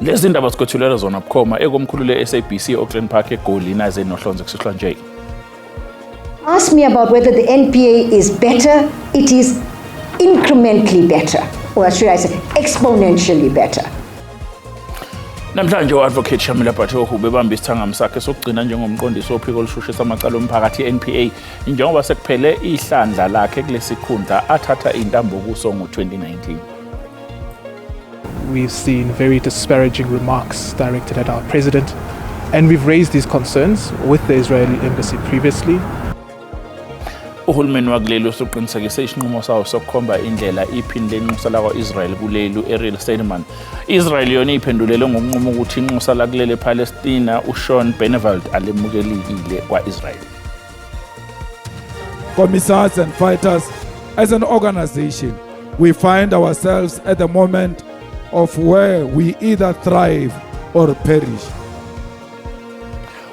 Lezi ndaba sikwethulela zona bukhoma ekomkhulu le-SABC Auckland Park eGoli naze nohlonze kusihlwa nje. Ask me about whether the NPA is better. It is incrementally better, or should I say exponentially better. Namhlanje uAdvocate Shamila Bhatho ubebamba isithangami sakhe sokugcina njengomqondisi wophiko olushushisa amacala omphakathi NPA njengoba sekuphele ihlandla lakhe kulesikhundla athatha intambo kuso ngo-2019. We've seen very disparaging remarks directed at our president, and we've raised these concerns with the Israeli embassy previously. Uhulumeni wakuleli usuqinisekise isinqumo sawo sokukhomba indlela iphini lenxusa lakwa-Israel kulelu Ariel Steinman. Israel yona iphendulele ngokunquma ukuthi inxusa lakulele Palestina uShawn Beneveld alemukelekile kwa-Israel. Commissars and fighters, as an organization, we find ourselves at the moment of where we either thrive or perish.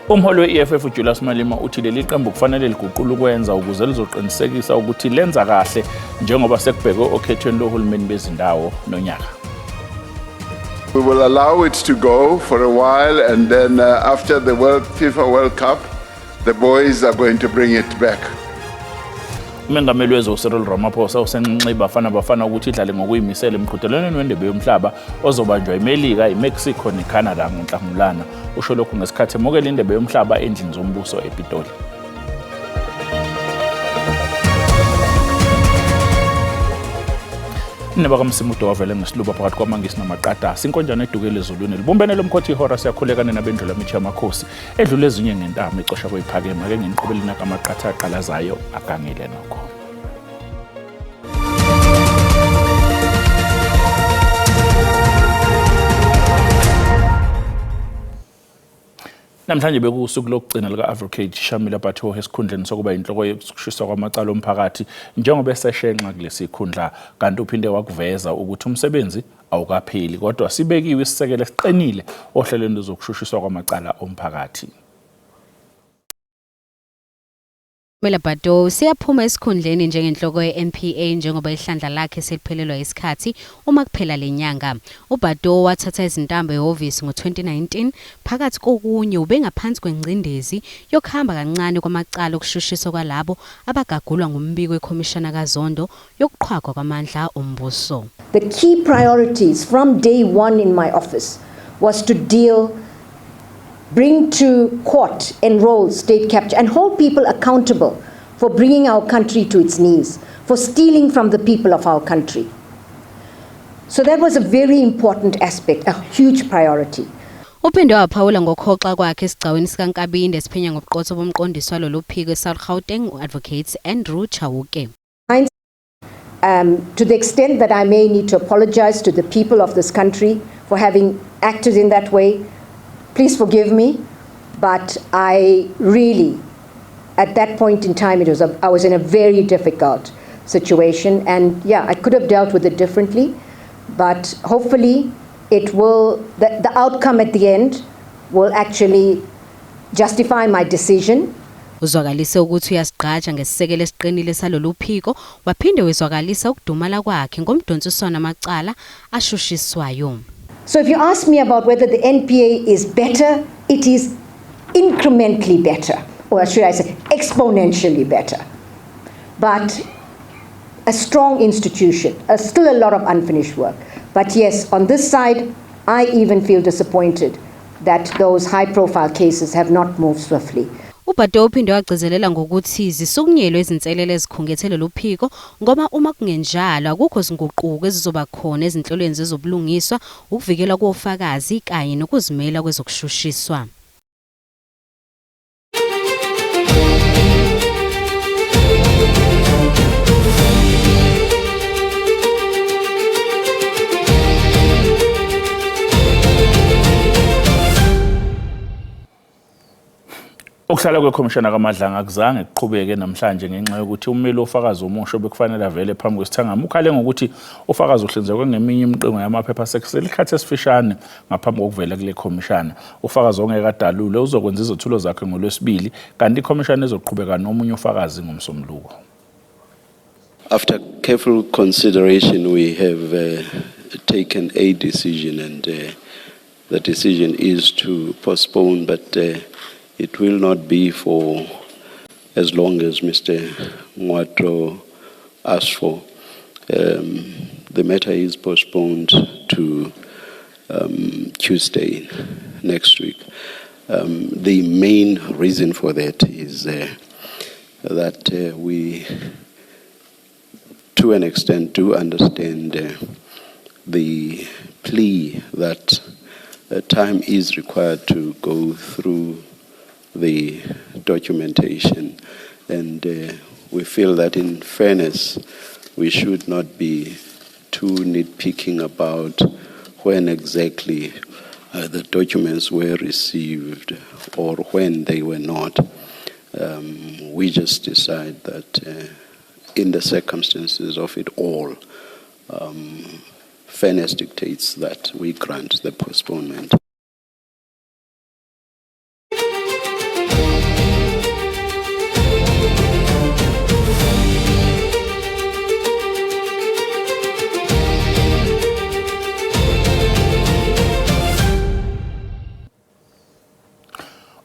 Umholi we-EFF uJulius Malema uthi leli qembu kufanele liguqule ukwenza ukuze lizoqinisekisa ukuthi lenza kahle njengoba sekubhekwe okhethweni lohulumeni bezindawo nonyaka. We will allow it to go for a while, and then after the FIFA World Cup, the boys are going to bring it back. Umengameli wezwe uCyril Ramaphosa usenxenxe bafana ukuthi idlale ngokuyimisela emqhudelwaneni wendebe yomhlaba ozobanjwa eMelika, eMexico neCanada ngoNhlangulana. Usho lokhu ngesikhathi emukela indebe yomhlaba endlini zombuso ePitoli. Neba kaMsimudo wavele ngesiluba phakathi kwamangisi namaqatasi inkonjane edukele ezulwini libumbene lomkhothi ihora siyakhulekana nabendlula mithi yamakhosi edlule ezinye ngentamo ixosha kweyiphakema ke ngenqobeli nakamaqatha aqalazayo agangile nokho. Namhlanje bekusuku lokugcina lika-Advocate Shamila Bhatho esikhundleni sokuba inhloko yokushushisa kwamacala omphakathi njengoba eseshenxa kulesikhundla kanti uphinde wakuveza ukuthi umsebenzi awukapheli kodwa sibekiwe isisekelo esiqinile ohlelweni lokushushiswa kwamacala omphakathi. Shamila Bhatho siyaphuma esikhundleni njengenhloko ye-NPA njengoba ihlandla lakhe seliphelelwa isikhathi uma kuphela lenyanga. uBhatho wathatha izintambo ehhovisi ngo-2019 phakathi kokunye ubengaphansi kwengcindezi yokuhamba kancane kwamacala okushushiswa kwalabo abagagulwa ngumbiko wekhomishana kaZondo yokuqhwagwa kwamandla ombuso. The key priorities from day one in my office was to bring to court, enroll, state capture, and hold people accountable for bringing our country to its knees, for stealing from the people of our country. So that was a very important aspect, a huge priority. Uphinde waphawula ngokhoxa kwakhe esigcaweni sikaNkabinde esiphenya ngobuqotho bomqondisi walolu phiko eSouth Gauteng uAdvocate Andrew Chauke. To the extent that I may need to apologize to the people of this country for having acted in that way, please forgive me, but I really, at that point in time, I was in a very difficult situation, and yeah, I could have dealt with it differently, but hopefully the outcome at the end will actually justify my decision. Uzwakalise ukuthi uyasigqaja ngesisekelo esiqinile salolu phiko waphinde wezwakalisa ukudumala kwakhe ngomdonsiswana amacala ashushiswayo. So if you ask me about whether the NPA is better, it is incrementally better, or should I say exponentially better. But a strong institution, still a lot of unfinished work. But yes, on this side, I even feel disappointed that those high-profile cases have not moved swiftly. uBhatho uphinde wagcizelela ngokuthi zisukunyelwe izinselele ezikhungethele lo phiko ngoba uma kungenjalo akukho zinguquko ezizoba khona ezinhlelweni zezobulungiswa ukuvikela kofakazi kanye nokuzimela kwezokushushiswa. Ukuhlala kwekhomishana kaMadlanga akuzange kuqhubeke namhlanje ngenxa yokuthi ummeli ofakazi omusha bekufanele avele phambi kwesithangami ukhale ngokuthi ufakazi uhlinzekwe ngeminye imiqingo yamaphepha sesikhathi esifishane ngaphambi kokuvela kule khomishana. Ufakazi ongekadalule uzokwenza izethulo zakhe ngoLwesibili kanti ikhomishana ezoqhubeka nomunye ufakazi ngomsombuluko. After careful consideration we have taken a decision, and the decision is to postpone, but it will not be for as long as Mr. Ngwatro asked for. The matter is postponed to Tuesday next week. The main reason for that is that we, to an extent, do understand the plea that time is required to go through the documentation, and we feel that in fairness we should not be too nitpicking about when exactly the documents were received or when they were not. We just decide that in the circumstances of it all, fairness dictates that we grant the postponement.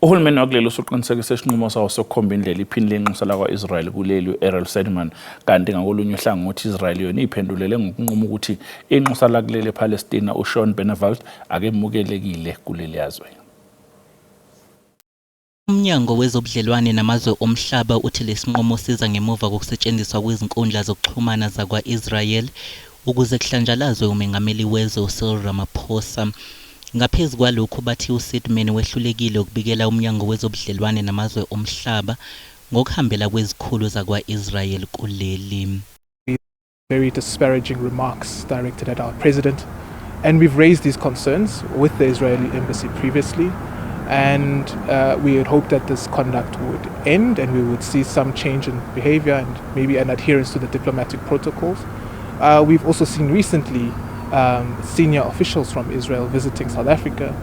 Uhulumeni wakuleli usuqinisekisa isinqumo sawo sokukhomba indlela iphini lenxusa lakwa-Israel kuleli u-Errol Sedgman, kanti ngakolunye uhlangothi Israel yona iphendulele ngokunquma ukuthi inxusa lakuleli ePalestina uShawn Beneveld akemukelekile kuleli yazwe. Umnyango wezobudlelwane namazwe omhlaba uthi lesinqumo siza ngemuva kokusetshenziswa kwezinkundla zokuxhumana zakwa-Israel ukuze kuhlanjalazwe umengameli wezwe uCyril Ramaphosa. Ngaphezu kwalokho bathi uSedgman wehlulekile ukubikela umnyango wezobudlelwane namazwe omhlaba ngokuhambela kwezikhulu zakwa-Israel kuleli. Very disparaging remarks directed at our president, and we've raised these concerns with the Israeli embassy previously, and we had hoped that this conduct would end and we would see some change in behavior and maybe an adherence to the diplomatic protocols. We've also seen recently senior officials from Israel visiting South Africa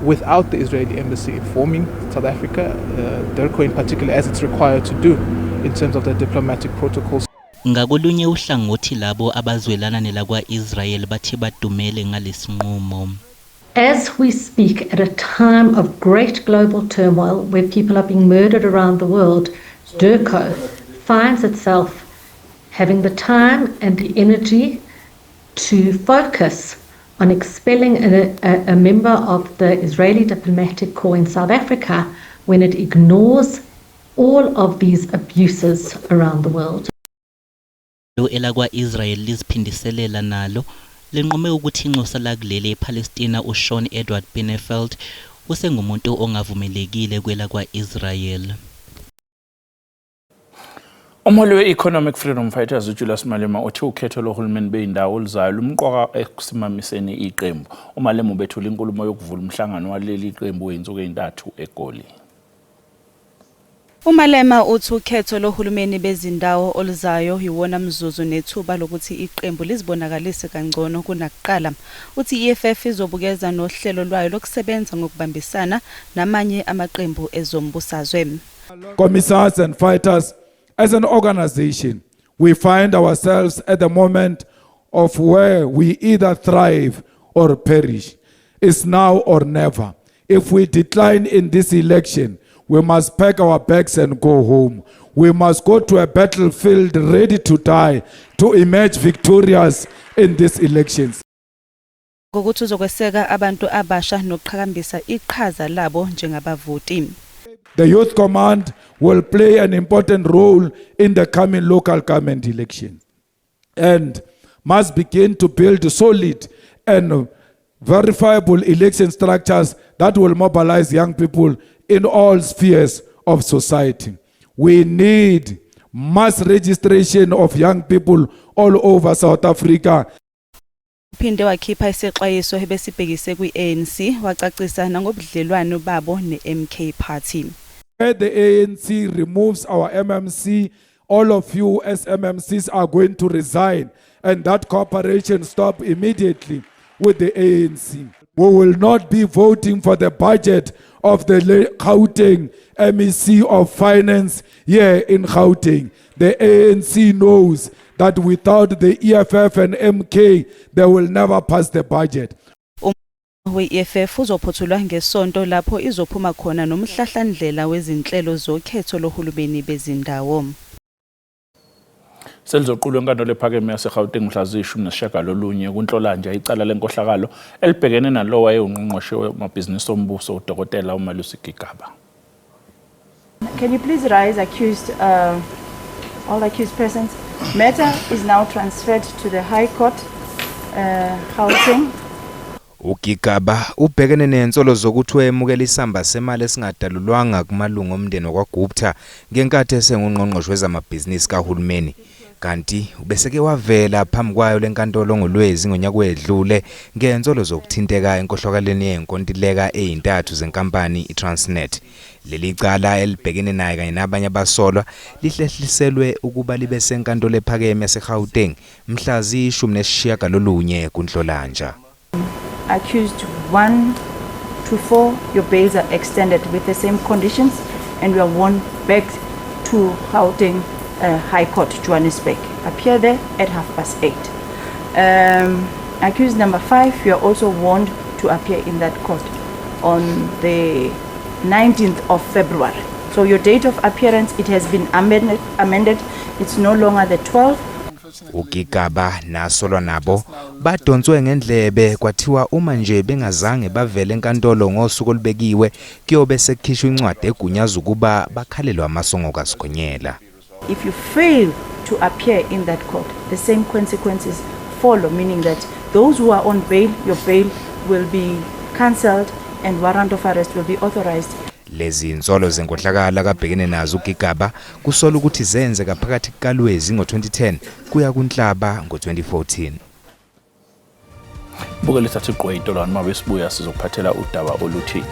without the Israeli embassy informing South Africa, DIRCO in particular, as it's required to do in terms of the diplomatic protocols. Ngakolunye uhlangothi labo abazwelana nelakwa-Israel bathi badumele ngalesinqumo. As we speak, at a time of great global turmoil where people are being murdered around the world, DIRCO finds itself having the time and the energy to focus on expelling a member of the Israeli diplomatic corps in South Africa when it ignores all of these abuses around the world. Elakwa-Israel liziphindiselela nalo lenqume ukuthi inxusa lakuleli ePalestina uShawn Edward Beneveld usengumuntu ongavumelekile kwelakwa-Israel. Umholi we-Economic Freedom Fighters uJulius Malema uthi ukhetho lohulumeni beyindawo oluzayo lumqoka ekusimamiseni iqembu. uMalema ubethula inkulumo yokuvula umhlangano waleli qembu weyinsuku ezintathu eGoli. uMalema uthi ukhetho lohulumeni bezindawo oluzayo yiwona mzuzu nethuba lokuthi iqembu lizibonakalise kangcono kunakuqala. Uthi iEFF izobukeza nohlelo lwayo lokusebenza ngokubambisana namanye amaqembu ezombusazwe. Commissars and fighters, as an organization, we find ourselves at the moment of where we either thrive or perish. It's now or never. If we decline in this election, we must pack our bags and go home. We must go to a battlefield ready to die to emerge victorious in these elections. Ngokuthi uzokweseka abantu abasha nokuqhakambisa iqhaza labo njengabavoti. The Youth Command will play an important role in the coming local government elections and must begin to build solid and verifiable election structures that will mobilize young people in all spheres of society. We need mass registration of young people all over South Africa. Phinde wakhipha isexwayiso ebesibhekise kwi-ANC wacacisa nangobudlelwano babo ne-MK Party. Where the ANC removes our MMC, all of you as MMCs are going to resign, and that cooperation stop immediately with the ANC. We will not be voting for the budget of the Gauteng MEC of Finance here in Gauteng. The ANC knows that without the EFF and MK, they will never pass the budget. we-EFF uzophothulwa ngesonto lapho izophuma khona nomhlahlandlela wezinhlelo zokhetho lohulumeni bezindawo. Selizoqulwa enkantolo ephakeme yaseGauteng mhla ziyi-19 kuNhlolanja icala lenkohlakalo elibhekene nalo wayengungqongqoshe wamabhizinisi ombuso uDkt Umalusi Gigaba. Can you please rise, accused, all accused persons? Matter is now transferred to the High Court, Gauteng. uGigaba ubhekene nensolo zokuthi wayemukela isamba semali esingadalulwanga kumalungu omndeni wakwaGupta ngenkathi esengungqongqoshe wezamabhizinisi kahulumeni. Kanti ubeseke wavela phambi kwayo lenkantolo ngoLwezi ngonyaka wedlule ngensolo zokuthinteka enkohlokaleni yenkontileka eyintathu zenkampani iTransnet. Leli cala elibhekene naye kanye nabanye abasolwa lihlehliselwe ukuba libe senkantolo ephakeme yaseGauteng mhla ziyi-19 kuNhlolanja. Accused 1 to 4, your bails are extended with the same conditions, and you are warned back to Gauteng High Court, Johannesburg. Appear there at 8:30. Accused number 5, you are also warned to appear in that court on the 19th of February. So your date of appearance, it has been amended. It's no longer the 12th. uGigaba nasolwa nabo badonswe ngendlebe kwathiwa uma nje bengazange bavele enkantolo ngosuku olubekiwe kuyobe sekukhishwa incwadi egunyaza ukuba bakhalelwe amasongo kaSigonyela. If you fail to appear in that court, the same consequences follow, meaning that those who are on bail, your bail will be cancelled and warrant of arrest will be authorized. Lezi insolo zenkohlakala kabhekene nazo uGigaba kusola ukuthi zenzeka phakathi kukaLwezi ngo-2010 kuya kuNhlaba ngo-2014. Buke lithatha iqhweyito lana uma besibuya sizokuphathela udaba oluthi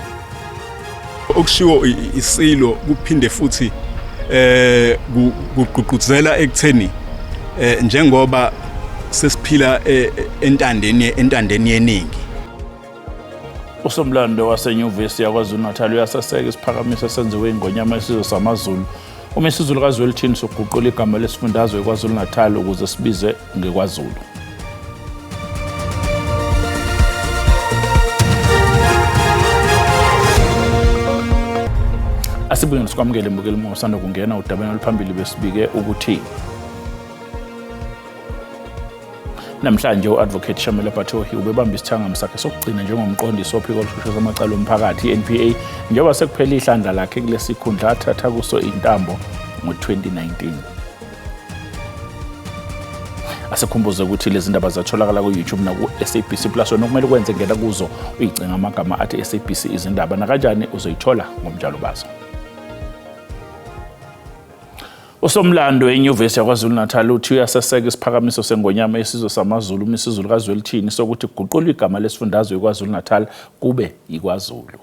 okushiwo isilo kuphinde futhi kugqugquzela ekutheni njengoba sesiphila entandeni yeningi. Usomlando waseNyuvesi yaKwaZulu-Natal uyasaseka isiphakamiso esenziwe ngonyama yesizwe samaZulu. Umesizulu kaZwelithini soguqula igama lesifundazwe eKwaZulu-Natal ukuze sibize ngekwaZulu. Asibuye sikwamukele imbukeli mosanda kungena udabeni oluphambili besibike ukuthi namhlanje uAdvocate Shamela Batohi ubebamba isithangami sakhe sokugcina njengomqondisi ophiko olushushu zamacala omphakathi NPA njengoba sekuphela ihlandla lakhe kulesikhundla athatha kuso intambo ngo-2019. Asikhumbuze ukuthi lezi ndaba zatholakala ku-YouTube naku-SABC Plus nokumele ukwenze ngena kuzo uyigcinga amagama athi SABC izindaba nakanjani uzoyithola ngomjalo bazo. Usomlando eNyuvesi yaKwaZulu-Natal uthi uyasaseka isiphakamiso sengonyama yesizwe samaZulu umesizulu kaZwelithini sokuthi kuguqulwe igama lesifundazwe eKwaZulu-Natal kube yiKwaZulu.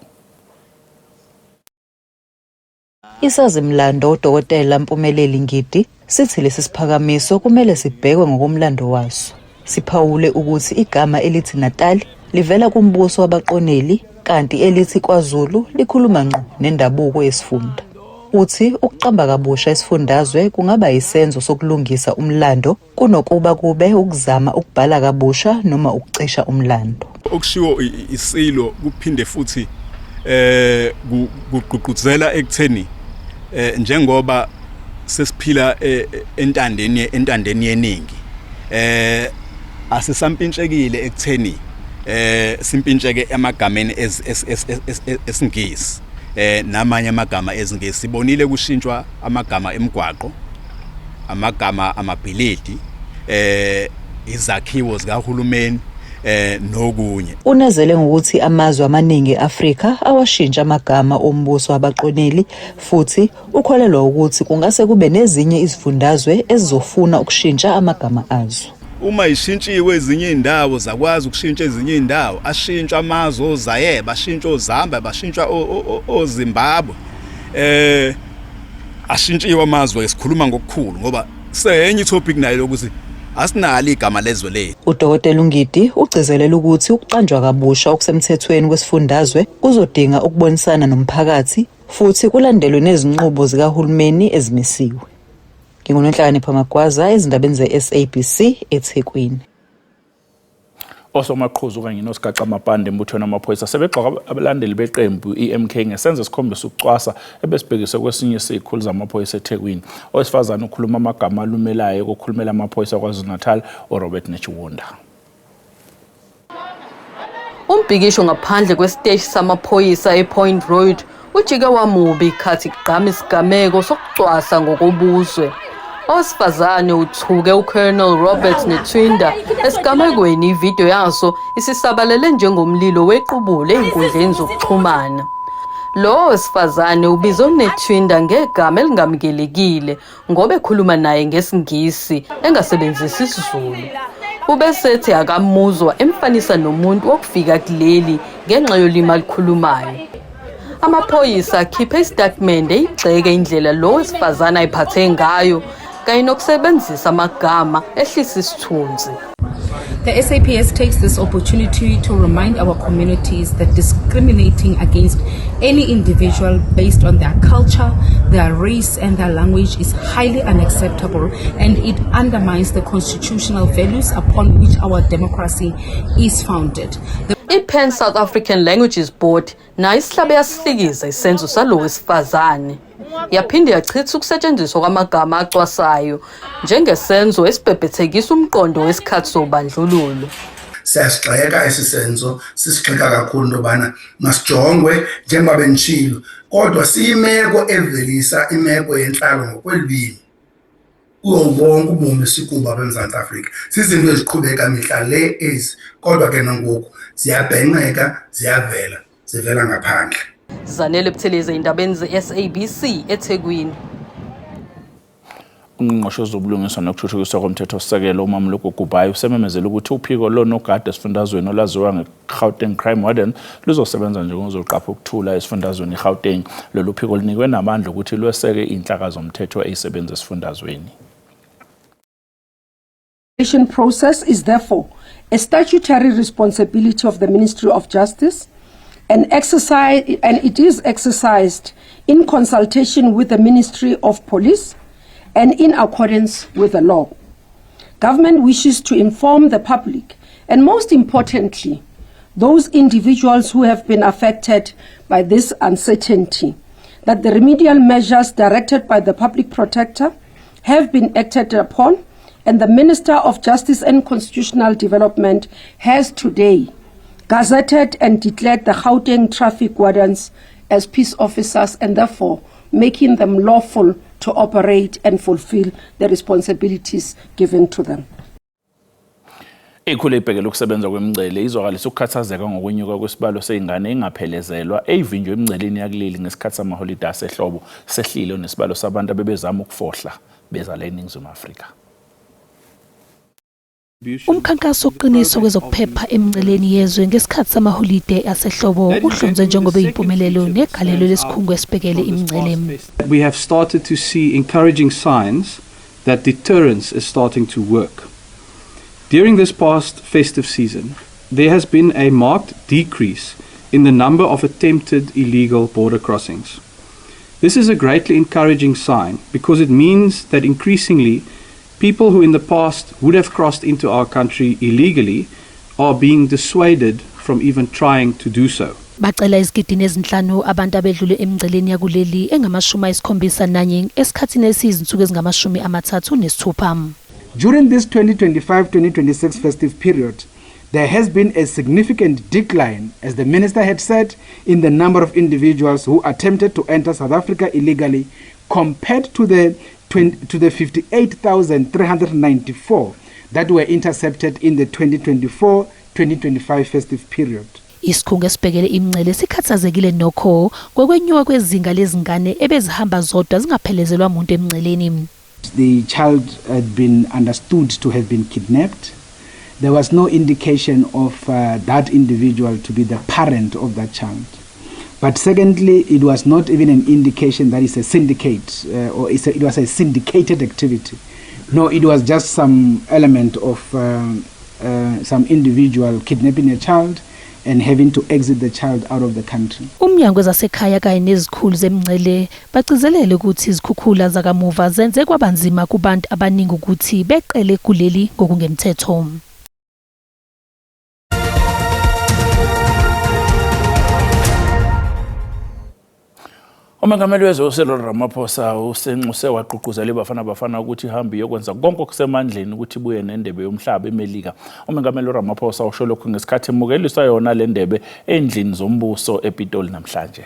Isazimlando uDkt Mpumeleli Ngidi sithi lesi siphakamiso kumele sibhekwe ngokomlando waso. Siphawule ukuthi igama elithi Natal livela kumbuso wabaqoneli kanti elithi KwaZulu likhuluma ngqo nendabuko yesifunda. Uthi ukuqamba kabusha isifundazwe kungaba isenzo sokulungisa umlando kunokuba kube ukuzama ukubhala kabusha noma ukucisha umlando. Okushiwo isilo kuphinde futhi kugqugquzela ekutheni njengoba sesiphila entandeni yeningi asisampintshekile ekutheni simpintsheke emagameni esingisi namanye amagama ezingesi. Sibonile kushintshwa amagama emgwaqo, amagama amabhilidi, izakhiwo zikahulumeni nokunye. Unezele ngokuthi amazwe amaningi eAfrika awashintsha amagama ombuso wabaqoneli futhi ukholelwa ukuthi kungase kube nezinye izifundazwe ezizofuna ukushintsha amagama azo. Uma ishintshiwe ezinye indawo zakwazi ukushintsha ezinye indawo, ashintshwa amazwe oZayeba, ashintshwa oZambia, bashintshwa oZimbabwe. Ashintshiwe amazwe esikhuluma ngokukhulu ngoba senye itopic nayo ukuthi asinalo igama lezwe lethu. uDkt Ngidi ugcizelela ukuthi ukuqanjwa kabusha okusemthethweni kwesifundazwe kuzodinga ukubonisana nomphakathi futhi kulandelwe nezinqubo zikahulumeni ezimisiwe. NginguNonhlakani Phamagwaza ezindabeni zeSABC eThekwini. osomaqhuzu kanye nosigaca amapande embuthweni amaphoyisa sebegxoka abalandeli beqembu iMK ngesenzo esikhombisa ukucwasa ebesibhekiswe kwesinye isikhulu zamaphoyisa eThekwini. Owesifazane ukhuluma amagama alumelayo okukhulumela amaphoyisa kwaZulu-Natal uRobert Nechiwunda. Umbhikisho ngaphandle kwesiteshi samaphoyisa ePoint Road ujike wamubi khathi kugqama isigameko sokucwasa ngokobuzwe. Owesifazane uthuke uColonel Robert Nechiwunda esigamekweni ivideo yaso isisabalele njengomlilo wequbule ezinkundleni zokuxhumana. Lo wesifazane ubizwe uNechiwunda ngegama elingamukelekile ngoba ekhuluma naye ngesingisi engasebenzisi isiZulu. Ubesethi akamuzwa emfanisa nomuntu okufika kuleli ngenxa yolimi alikhulumayo. Amaphoyisa akhiphe istatement eyigxeke indlela lo wesifazane ayiphathe ngayo kanye nokusebenzisa amagama ehlisa isithunzi. The SAPS takes this opportunity to remind our communities that discriminating against any individual based on their culture, their race and their language is highly unacceptable, and it undermines the constitutional values upon which our democracy is founded. iPan South African Languages Board nayo isihlabe yasihlikiza isenzo salo wesifazane. Yaphinde yachitha ukusetshenziswa kwamagama acwasayo njengesenzo esibhebhethekisa umqondo wesikhathi sobandlululo. Siyasigxeka isisenzo, sisigxeka kakhulu nobana masijongwe njengoba benishilo, kodwa siyimeko evelisa imeko yenhlalo ngokwelwimi kuwo wonke ubume sikuba beMzantsi Afrika. Sizinto eziqhubeka mihla le ezi, kodwa ke nangoku ziyabhenqeka, zivela ngaphandle. Zanele Buthelezi indabeni ze-SABC eThekwini. Ungqongqoshe wezobulungiswa nokuthuthukiswa komthethosisekelo uMamluko Gubhayi usememezela ukuthi uphiko lonogada esifundazweni olaziwa ngeGauteng Crime Warden luzosebenza njengozoqapha ukuthula esifundazweni iGauteng. Lolu phiko linikwe namandla ukuthi lweseke inhlaka zomthetho ezisebenza esifundazweni. The process is therefore a statutory responsibility of the Ministry of Justice and it is exercised in consultation with the Ministry of Police and in accordance with the law. Government wishes to inform the public and most importantly, those individuals who have been affected by this uncertainty, that the remedial measures directed by the Public Protector have been acted upon, and the Minister of Justice and Constitutional Development has today gazetted and declared the Gauteng traffic wardens as peace officers and therefore making them lawful to operate and fulfill the responsibilities given to them. Ikhulu ibhekela ukusebenza kwemingcele izwakalisa ukukhathazeka ngokwenyuka kwesibalo seingane engaphelezelwa eyivinjwe emingceleni yakuleli ngesikhathi samaholide asehlobo sehlile nesibalo sabantu abebezama ukufohla beza la eNingizimu Afrika. Umkhankaso oqiniso kwezokuphepha emingceleni yezwe ngesikhathi samaholide asehlobo uhlonzwe njengoba impumelelo negalelo lesikhungo esibhekele imingcele. We have started to see encouraging signs that deterrence is starting to work. During this past festive season, there has been a marked decrease in the number of attempted illegal border crossings. This is a greatly encouraging sign because it means that increasingly people who in the past would have crossed into our country illegally are being dissuaded from even trying to do so. Bacela izigidini ezinhlanu abantu abedlule emingceleni yakuleli engama-71 esikhathini esiyizinsuku ezingama-36. During this 2025-2026 festive period, there has been a significant decline, as the Minister had said, in the number of individuals who attempted to enter South Africa illegally compared to the 58,394 that were intercepted in the 2024-2025 festive period. Isikhungo esibhekele imingcele sikhathazekile nokho kwekwenyuka kwezinga lezingane ebezihamba zodwa zingaphelezelwa umuntu emingceleni. The child had been understood to have been kidnapped. There was no indication of that individual to be the parent of that child. But secondly, it was not even an indication that it's a syndicate or it was a syndicated activity. No, it was just some element of some individual kidnapping a child and having to exit the child out of the country. Umnyango zasekhaya kanye nezikhulu zemingcele bagcizelele ukuthi izikhukhula zakamuva zenze kwabanzima kubantu abaningi ukuthi beqele kuleli ngokungemthetho. Umengameli wezwe Cyril Ramaphosa usenxuse wagqugquzela iBafana ukuthi ihambe yokwenza konke okusemandleni ukuthi ibuye nendebe yomhlaba eMelika. Umengameli Ramaphosa usho lokhu ngesikhathi emukeliswa yona le ndebe endlini zombuso ePitoli namhlanje.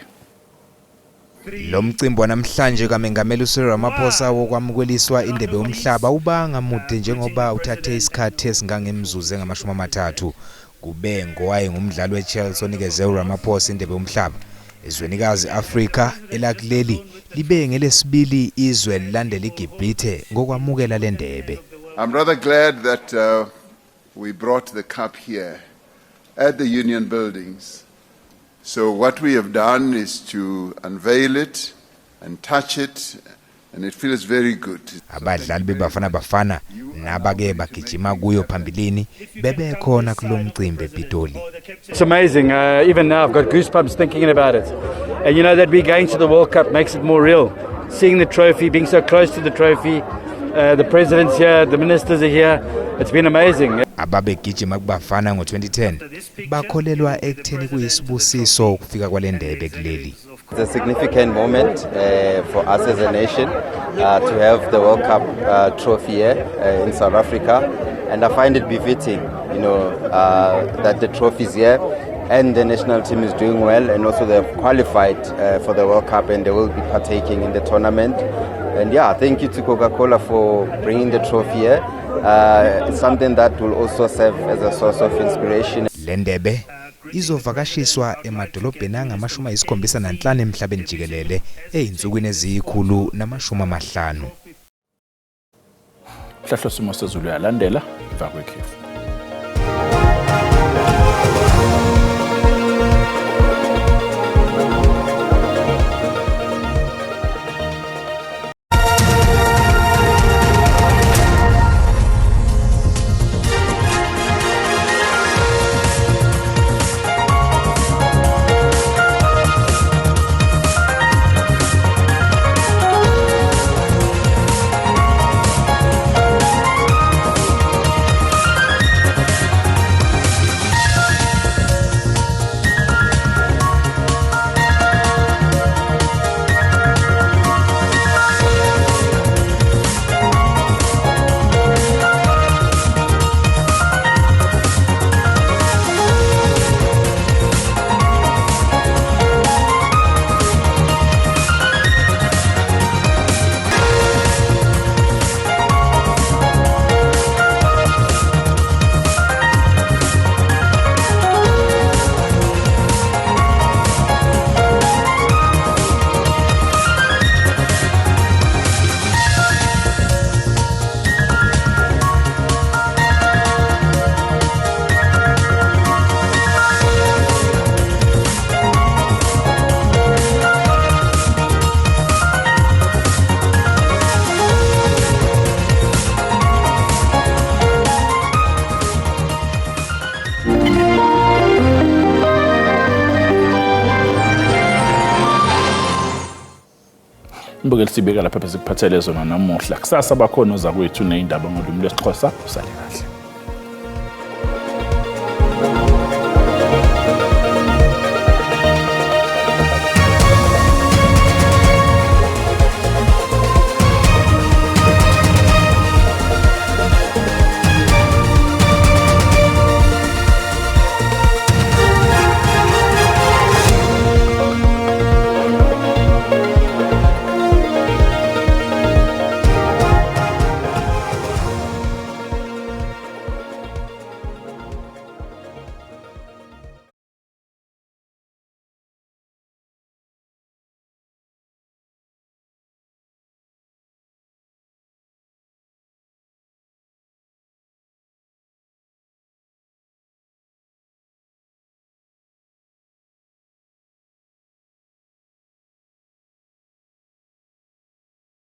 Lo mcimbi namhlanje kaMengameli Cyril Ramaphosa wokwamukeliswa indebe yomhlaba ubanga mude njengoba uthathe isikhathi esingangemzuzu engama-30 kube ngowaye ngumdlali weChelsea onikeze uRamaphosa indebe yomhlaba. Izwenikazi Afrika elakuleli libe ngelesibili izwe lilandela iGibhithe ngokwamukela le ndebe. I'm rather glad that we brought the cup here at the Union Buildings. So what we have done is to unveil it and touch it, and it feels very good. Abadlali beBafana nabake bagijima kuyo phambilini bebekhona kulo mcimbi ePitoli. It's amazing. Even now I've got goosebumps thinking about it. And you know that we're going to the World Cup makes it more real. Seeing the trophy, being so close to the trophy, the president's here, the ministers are here. It's been amazing. Ababegijima kuBafana ngo-2010 bakholelwa ekutheni kuyisibusiso ukufika kwale ndebe kuleli. It's a significant moment for us as a nation to have the World Cup trophy here in South Africa, and I find it befitting, that the trophy is here and the national team is doing well, and also they have qualified for the World Cup and they will be partaking in the tournament. And yeah, thank you to Coca-Cola for bringing the trophy here. It's something that will also serve as a source of inspiration. Le ndebe izovakashiswa emadolobheni angama-75 emhlabeni jikelele eyinsukwini eziyi-150. Mhlahlo simo sezulu yalandela emva kwekhefu. Mbukeli sibeka lapha sikuphathele zona namuhla. Kusasa bakhona oza kwethu neindaba ngolimi lwesiXhosa. Usale kahle.